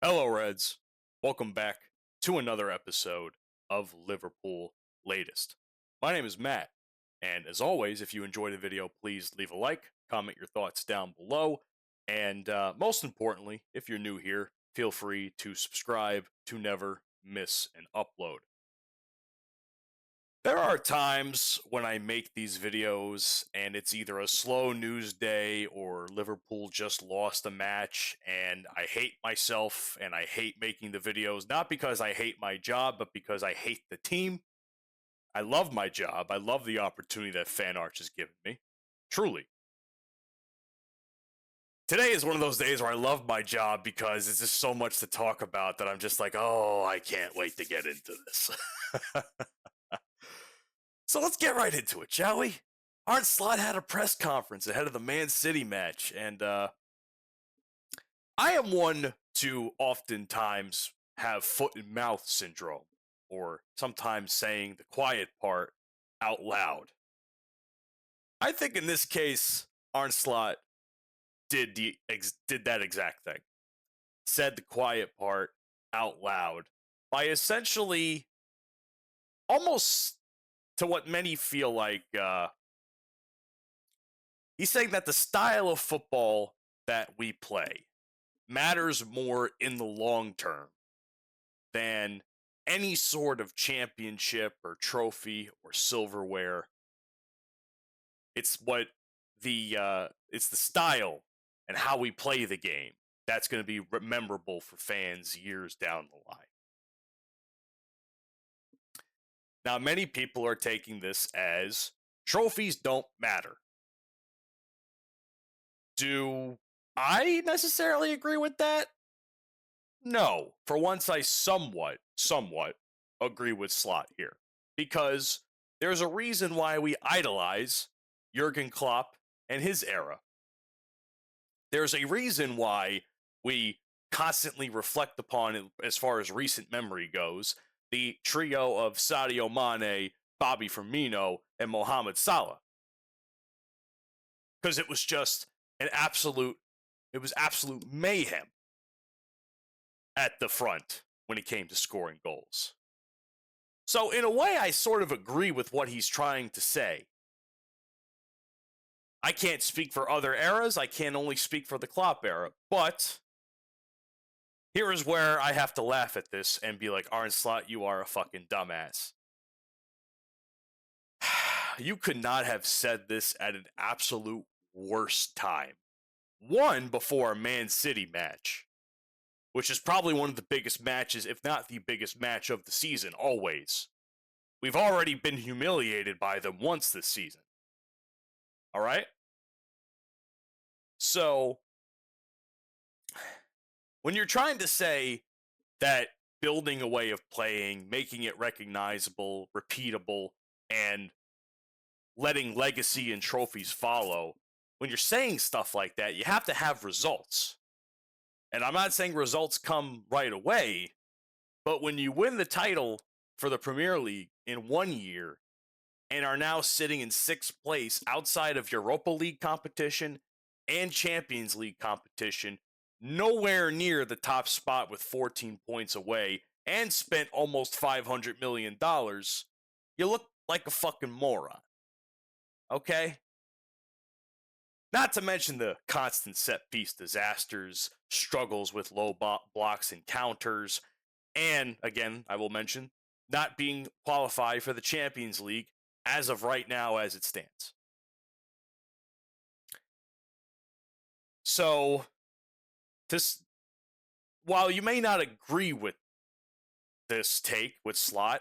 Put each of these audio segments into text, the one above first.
Hello, Reds. Welcome back to another episode of Liverpool Latest. My name is Matt, and as always, if you enjoyed the video, please leave a like, comment your thoughts down below, and most importantly, if you're new here, feel free to subscribe to never miss an upload. There are times when I make these videos and it's either a slow news day or Liverpool just lost a match and I hate myself and I hate making the videos, not because I hate my job, but because I hate the team. I love my job. I love the opportunity that Fan Arch has given me. Truly. Today is one of those days where I love my job because it's just so much to talk about that I'm just like, oh, I can't wait to get into this. So let's get right into it, shall we? Arne had a press conference ahead of the Man City match, and I am one to oftentimes have foot and mouth syndrome, or sometimes saying the quiet part out loud. I think in this case, Arne did that exact thing. Said the quiet part out loud by essentially almost to what many feel like he's saying that the style of football that we play matters more in the long term than any sort of championship or trophy or silverware. It's what it's the style and how we play the game that's going to be memorable for fans years down the line. Now, many people are taking this as trophies don't matter. Do I necessarily agree with that? No. For once, I somewhat agree with Slot here. Because there's a reason why we idolize Jurgen Klopp and his era. There's a reason why we constantly reflect upon it as far as recent memory goes, the trio of Sadio Mane, Bobby Firmino, and Mohamed Salah. Because it was just absolute mayhem at the front when it came to scoring goals. So in a way, I sort of agree with what he's trying to say. I can't speak for other eras. I can only speak for the Klopp era. But here is where I have to laugh at this and be like, Arne Slot, you are a fucking dumbass. You could not have said this at an absolute worst time. One, before a Man City match, which is probably one of the biggest matches, if not the biggest match of the season, always. We've already been humiliated by them once this season. All right? So, when you're trying to say that building a way of playing, making it recognizable, repeatable, and letting legacy and trophies follow, when you're saying stuff like that, you have to have results. And I'm not saying results come right away, but when you win the title for the Premier League in 1 year and are now sitting in 6th place outside of Europa League competition and Champions League competition, nowhere near the top spot with 14 points away, and spent almost $500 million, you look like a fucking moron. Okay? Not to mention the constant set-piece disasters, struggles with low blocks and counters, and, again, I will mention, not being qualified for the Champions League as of right now as it stands. So, while you may not agree with this take with Slot,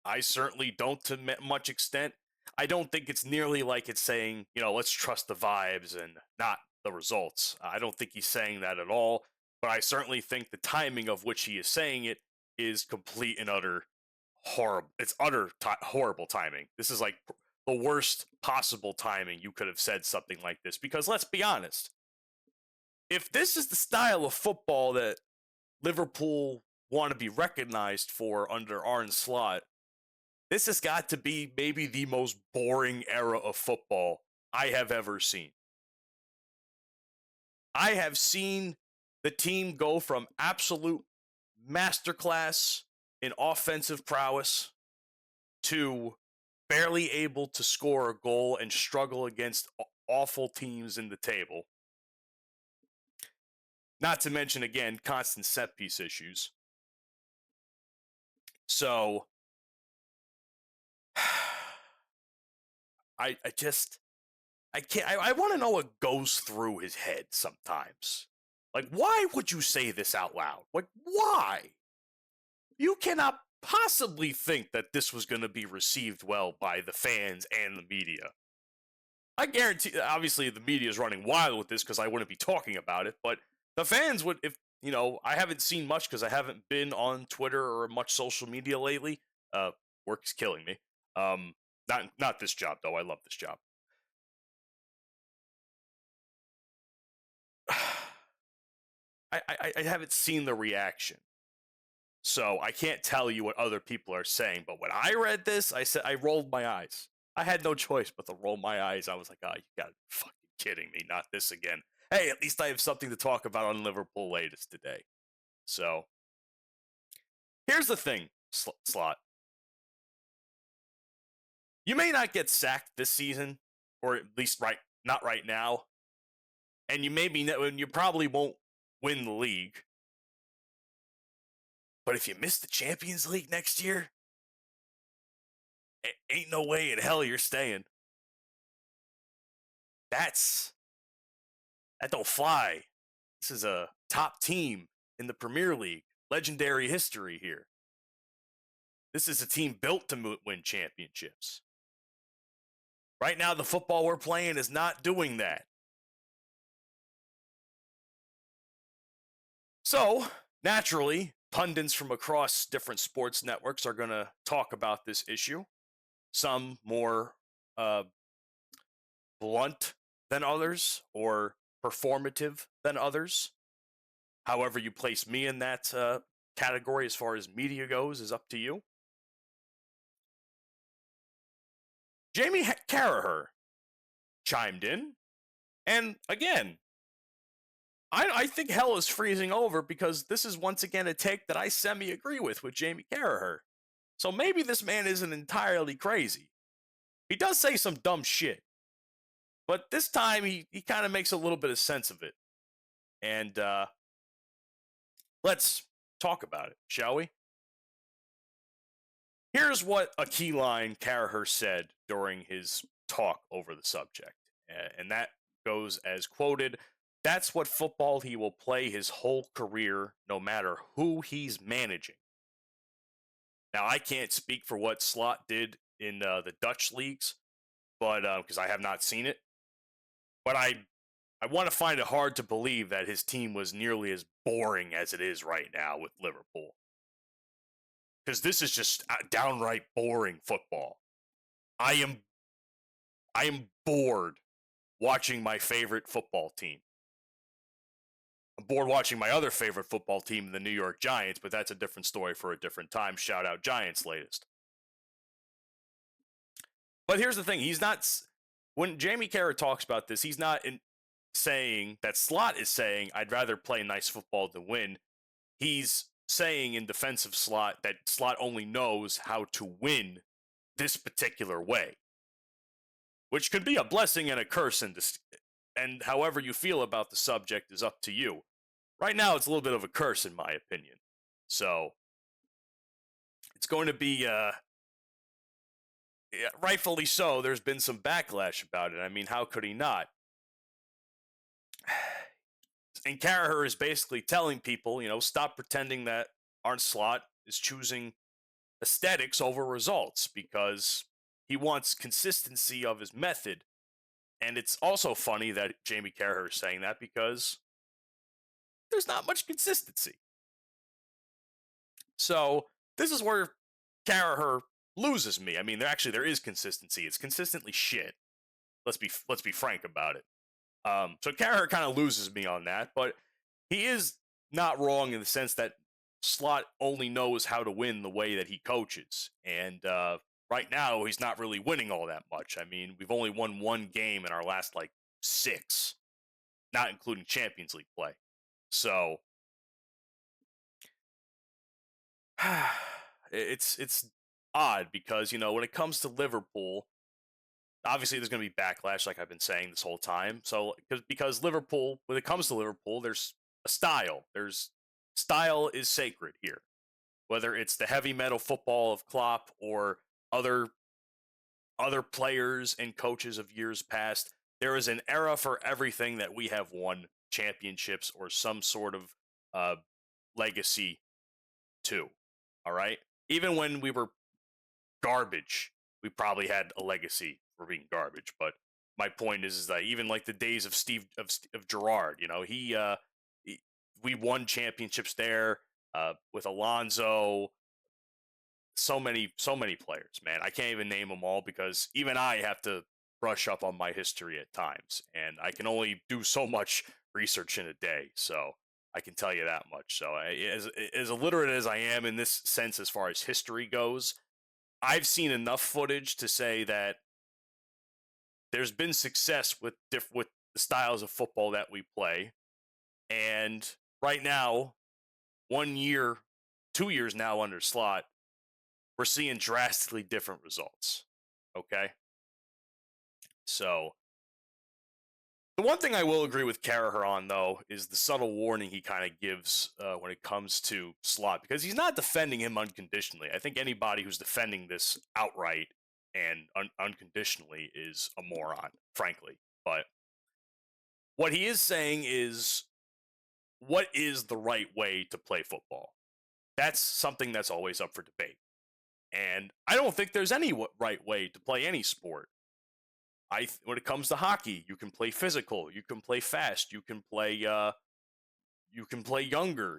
I certainly don't to much extent. I don't think it's nearly like it's saying, let's trust the vibes and not the results. I don't think he's saying that at all, but I certainly think the timing of which he is saying it is complete and utter horrible. It's horrible timing. This is like the worst possible timing you could have said something like this, because let's be honest. If this is the style of football that Liverpool want to be recognized for under Arne Slot, this has got to be maybe the most boring era of football I have ever seen. I have seen the team go from absolute masterclass in offensive prowess to barely able to score a goal and struggle against awful teams in the table. Not to mention, again, constant set piece issues. So, I can't. I want to know what goes through his head sometimes. Like, why would you say this out loud? Like, why? You cannot possibly think that this was going to be received well by the fans and the media. I guarantee, obviously, the media is running wild with this because I wouldn't be talking about it, but the fans would, if, I haven't seen much because I haven't been on Twitter or much social media lately. Work is killing me. Not this job, though. I love this job. I haven't seen the reaction. So I can't tell you what other people are saying, but when I read this, I rolled my eyes. I had no choice but to roll my eyes. I was like, oh, you gotta be fucking kidding me, not this again. Hey, at least I have something to talk about on Liverpool Latest today. So, here's the thing, Slot. You may not get sacked this season, or at least not right now, and you probably won't win the league. But if you miss the Champions League next year, ain't no way in hell you're staying. That don't fly. This is a top team in the Premier League. Legendary history here. This is a team built to win championships. Right now, the football we're playing is not doing that. So, naturally, pundits from across different sports networks are going to talk about this issue. Some more blunt than others or performative than others. However you place me in that category as far as media goes is up to you. Jamie Carragher chimed in, and again, I think hell is freezing over because this is once again a take that I semi-agree with Jamie Carragher. So maybe this man isn't entirely crazy. He does say some dumb shit. But this time he kind of makes a little bit of sense of it. And let's talk about it, shall we? Here's what a key line Carragher said during his talk over the subject. And that goes as quoted, "That's what football he will play his whole career, no matter who he's managing." Now, I can't speak for what Slot did in the Dutch leagues, but because I have not seen it. But I want to find it hard to believe that his team was nearly as boring as it is right now with Liverpool. Because this is just downright boring football. I am bored watching my favorite football team. I'm bored watching my other favorite football team, the New York Giants, but that's a different story for a different time. Shout out Giants Latest. But here's the thing. When Jamie Carragher talks about this, he's not saying that Slot is saying, I'd rather play nice football than win. He's saying in defense of Slot that Slot only knows how to win this particular way, which could be a blessing and a curse. And however you feel about the subject is up to you. Right now, it's a little bit of a curse, in my opinion. So it's going to be, rightfully so, there's been some backlash about it. I mean, how could he not? And Carragher is basically telling people, stop pretending that Arne Slot is choosing aesthetics over results because he wants consistency of his method. And it's also funny that Jamie Carragher is saying that because there's not much consistency. So this is where Carragher loses me. I mean, there is consistency. It's consistently shit. Let's be frank about it. So Carragher kind of loses me on that, but he is not wrong in the sense that Slot only knows how to win the way that he coaches. And right now, he's not really winning all that much. I mean, we've only won one game in our last, 6, not including Champions League play. So it's odd because, when it comes to Liverpool, obviously there's going to be backlash, like I've been saying this whole time. So because Liverpool, when it comes to Liverpool, there's a style. There's style is sacred here. Whether it's the heavy metal football of Klopp or other players and coaches of years past, there is an era for everything that we have won championships or some sort of uh, legacy to. All right, even when we were garbage, we probably had a legacy for being garbage. But my point is that even like the days of of Gerrard, we won championships there with Alonso. So many players, man. I can't even name them all because even I have to brush up on my history at times, and I can only do so much research in a day. So I can tell you that much. So as illiterate as I am in this sense, as far as history goes, I've seen enough footage to say that there's been success with the styles of football that we play, and right now, 1 year, 2 years now under Slot, we're seeing drastically different results. Okay, so the one thing I will agree with Carragher on, though, is the subtle warning he kind of gives when it comes to Slot, because he's not defending him unconditionally. I think anybody who's defending this outright and unconditionally is a moron, frankly. But what he is saying is, what is the right way to play football? That's something that's always up for debate. And I don't think there's any right way to play any sport. When it comes to hockey, you can play physical, you can play fast, you can play younger,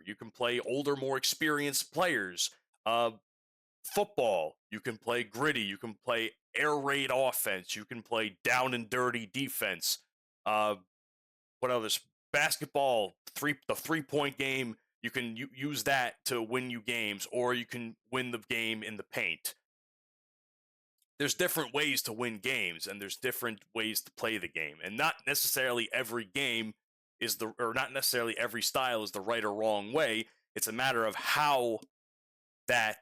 you can play older, more experienced players. Football, you can play gritty, you can play air raid offense, you can play down and dirty defense. What others? Basketball, the 3-point game, you can use that to win you games, or you can win the game in the paint. There's different ways to win games, and there's different ways to play the game, and not necessarily every game not necessarily every style is the right or wrong way. It's a matter of how that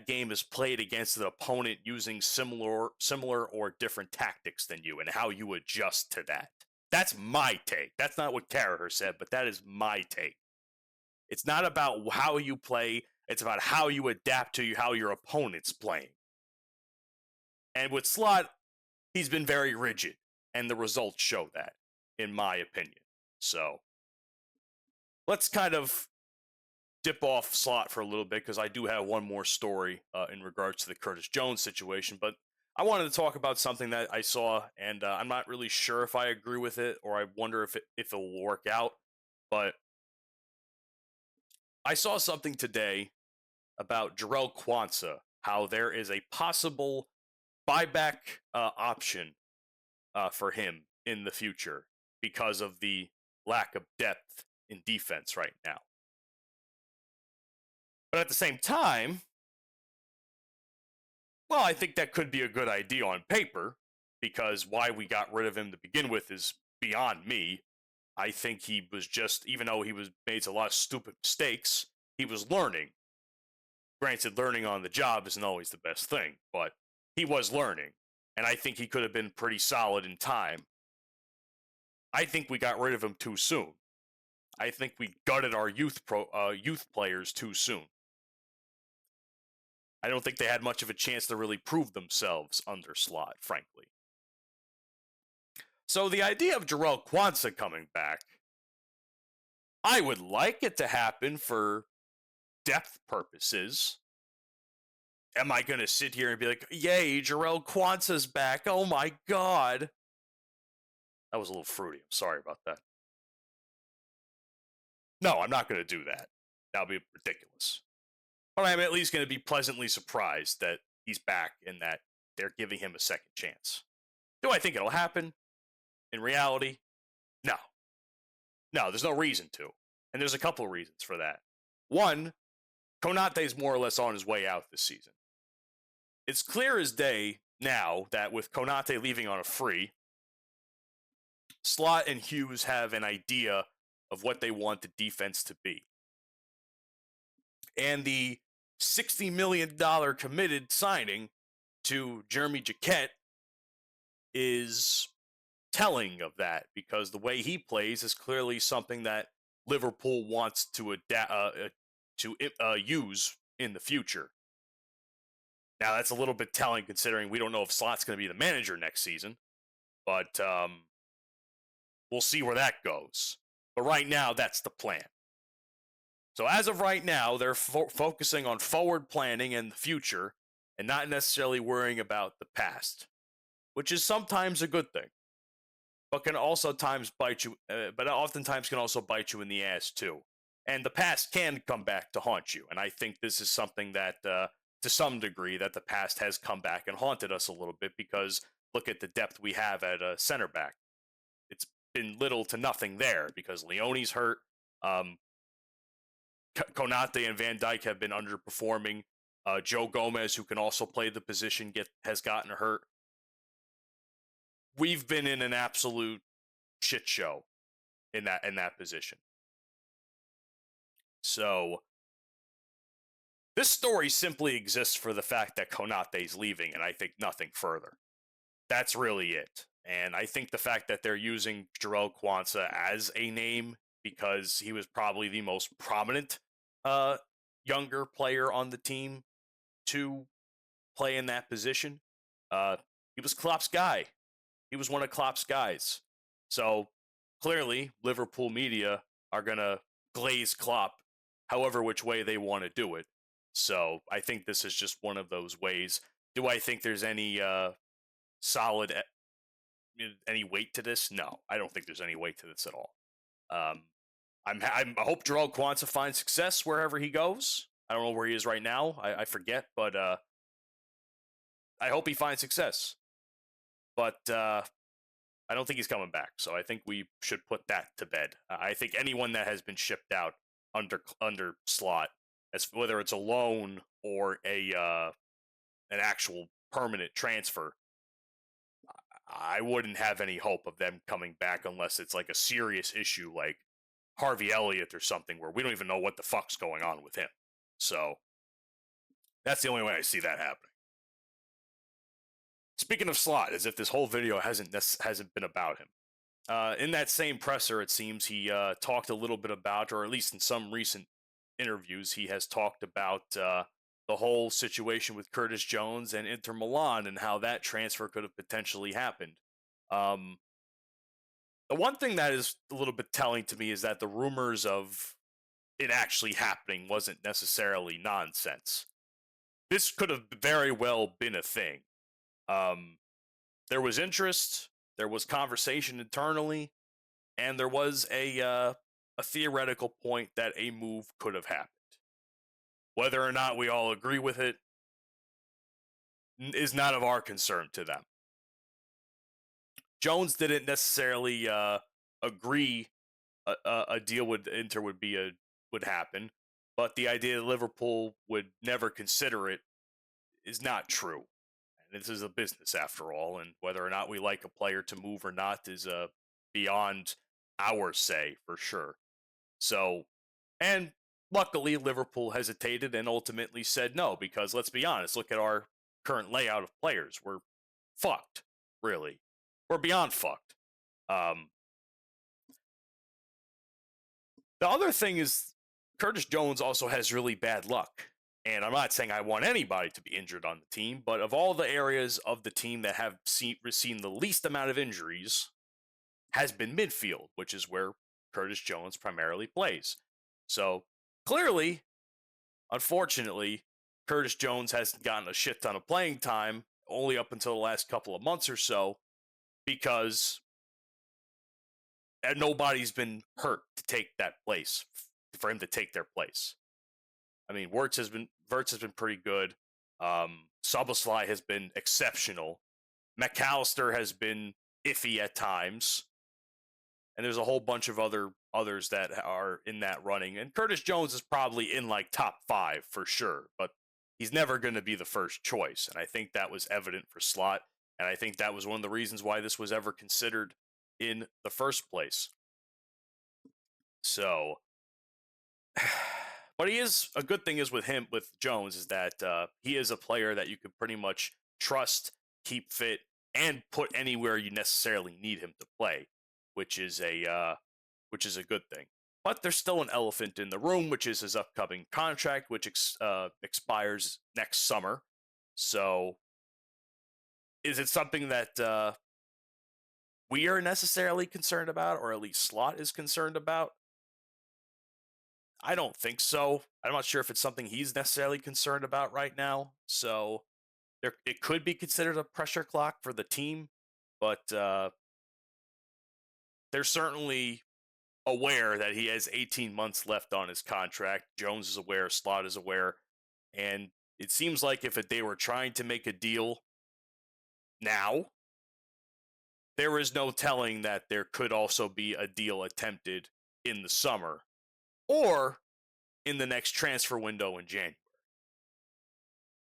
game is played against an opponent using similar or different tactics than you, and how you adjust to that. That's my take. That's not what Carragher said, but that is my take. It's not about how you play. It's about how you adapt to how your opponent's playing. And with Slot, he's been very rigid, and the results show that, in my opinion. So let's kind of dip off Slot for a little bit, because I do have one more story in regards to the Curtis Jones situation. But I wanted to talk about something that I saw, and I'm not really sure if I agree with it, or I wonder if it will work out. But I saw something today about Jarrell Quansah, how there is a possible buyback option for him in the future because of the lack of depth in defense right now. But at the same time, well, I think that could be a good idea on paper, because why we got rid of him to begin with is beyond me. I think he was just, even though he made a lot of stupid mistakes, he was learning. Granted, learning on the job isn't always the best thing, but he was learning, and I think he could have been pretty solid in time. I think we got rid of him too soon. I think we gutted our youth players too soon. I don't think they had much of a chance to really prove themselves under Slot, frankly. So the idea of Jarrell Quansah coming back, I would like it to happen for depth purposes. Am I going to sit here and be like, yay, Jarrell Quansah's back, oh my god? That was a little fruity. I'm sorry about that. No, I'm not going to do that. That would be ridiculous. But I'm at least going to be pleasantly surprised that he's back and that they're giving him a second chance. Do I think it'll happen? In reality, no. No, there's no reason to. And there's a couple of reasons for that. One, Konate's more or less on his way out this season. It's clear as day now that with Konate leaving on a free, Slot and Hughes have an idea of what they want the defense to be. And the $60 million committed signing to Jeremy Jacquet is telling of that, because the way he plays is clearly something that Liverpool wants to use in the future. Now, that's a little bit telling considering we don't know if Slot's going to be the manager next season, but we'll see where that goes. But right now, that's the plan. So as of right now, they're focusing on forward planning and the future and not necessarily worrying about the past, which is sometimes a good thing, but can also bite you. But oftentimes can also bite you in the ass too. And the past can come back to haunt you. And I think this is something that, to some degree, that the past has come back and haunted us a little bit, because look at the depth we have at center back. It's been little to nothing there because Leone's hurt. Konate and Van Dijk have been underperforming. Joe Gomez, who can also play the position, has gotten hurt. We've been in an absolute shit show in that position. So this story simply exists for the fact that Konate's leaving, and I think nothing further. That's really it. And I think the fact that they're using Jarell Quansah as a name because he was probably the most prominent younger player on the team to play in that position. He was Klopp's guy. He was one of Klopp's guys. So clearly, Liverpool media are going to glaze Klopp however which way they want to do it. So I think this is just one of those ways. Do I think there's any solid any weight to this? No, I don't think there's any weight to this at all. I hope Jarell Quansah finds success wherever he goes. I don't know where he is right now. I forget, but I hope he finds success. But I don't think he's coming back. So I think we should put that to bed. I think anyone that has been shipped out under Slot, as whether it's a loan or an actual permanent transfer, I wouldn't have any hope of them coming back unless it's like a serious issue like Harvey Elliott or something where we don't even know what the fuck's going on with him. So that's the only way I see that happening. Speaking of Slot, as if this whole video hasn't been about him. In that same presser, it seems he talked a little bit about, or at least in some recent interviews, he has talked about the whole situation with Curtis Jones and Inter Milan and how that transfer could have potentially happened. The one thing that is a little bit telling to me is that the rumors of it actually happening wasn't necessarily nonsense. This could have very well been a thing. There was interest, there was conversation internally, and there was a theoretical point that a move could have happened. Whether or not we all agree with it is not of our concern to them. Jones didn't necessarily agree a deal with Inter would happen, but the idea that Liverpool would never consider it is not true. And this is a business after all, and whether or not we like a player to move or not is beyond our say for sure. So, and luckily Liverpool hesitated and ultimately said no, because let's be honest, look at our current layout of players. We're fucked, really. We're beyond fucked. The other thing is Curtis Jones also has really bad luck. And I'm not saying I want anybody to be injured on the team, but of all the areas of the team that have seen the least amount of injuries has been midfield, which is where Curtis Jones primarily plays. So clearly, unfortunately, Curtis Jones hasn't gotten a shit ton of playing time only up until the last couple of months or so, because nobody's been hurt to take that place, for him to take their place. I mean, Wirtz has been pretty good. Szoboszlai has been exceptional. McAllister has been iffy at times. And there's a whole bunch of others that are in that running. And Curtis Jones is probably in like top 5 for sure, but he's never going to be the first choice. And I think that was evident for Slot. And I think that was one of the reasons why this was ever considered in the first place. So, but he is a good thing is with Jones, is that he is a player that you can pretty much trust, keep fit, and put anywhere you necessarily need him to play, which is a good thing. But there's still an elephant in the room, which is his upcoming contract, which expires next summer. So, is it something that we are necessarily concerned about, or at least Slot is concerned about? I don't think so. I'm not sure if it's something he's necessarily concerned about right now. So, it could be considered a pressure clock for the team, but they're certainly aware that he has 18 months left on his contract. Jones is aware, Slot is aware, and it seems like if they were trying to make a deal now, there is no telling that there could also be a deal attempted in the summer or in the next transfer window in January.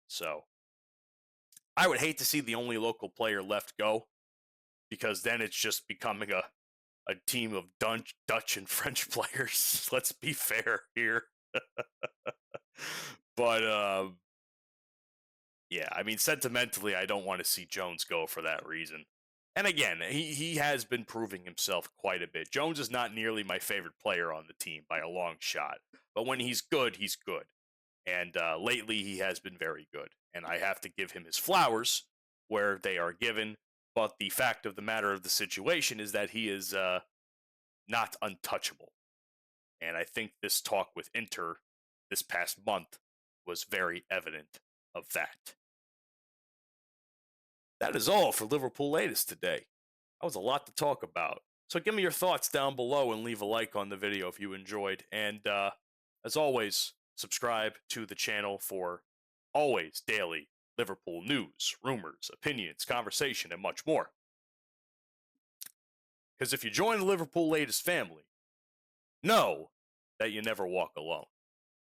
So, I would hate to see the only local player left go, because then it's just becoming a team of Dutch and French players. Let's be fair here. But yeah, I mean, sentimentally, I don't want to see Jones go for that reason. And again, he has been proving himself quite a bit. Jones is not nearly my favorite player on the team by a long shot, but when he's good, he's good. And lately, he has been very good. And I have to give him his flowers where they are given. But the fact of the matter of the situation is that he is not untouchable. And I think this talk with Inter this past month was very evident of that. That is all for Liverpool Latest today. That was a lot to talk about. So give me your thoughts down below and leave a like on the video if you enjoyed. And as always, subscribe to the channel for always daily Liverpool news, rumors, opinions, conversation, and much more. Because if you join the Liverpool Latest family, know that you never walk alone.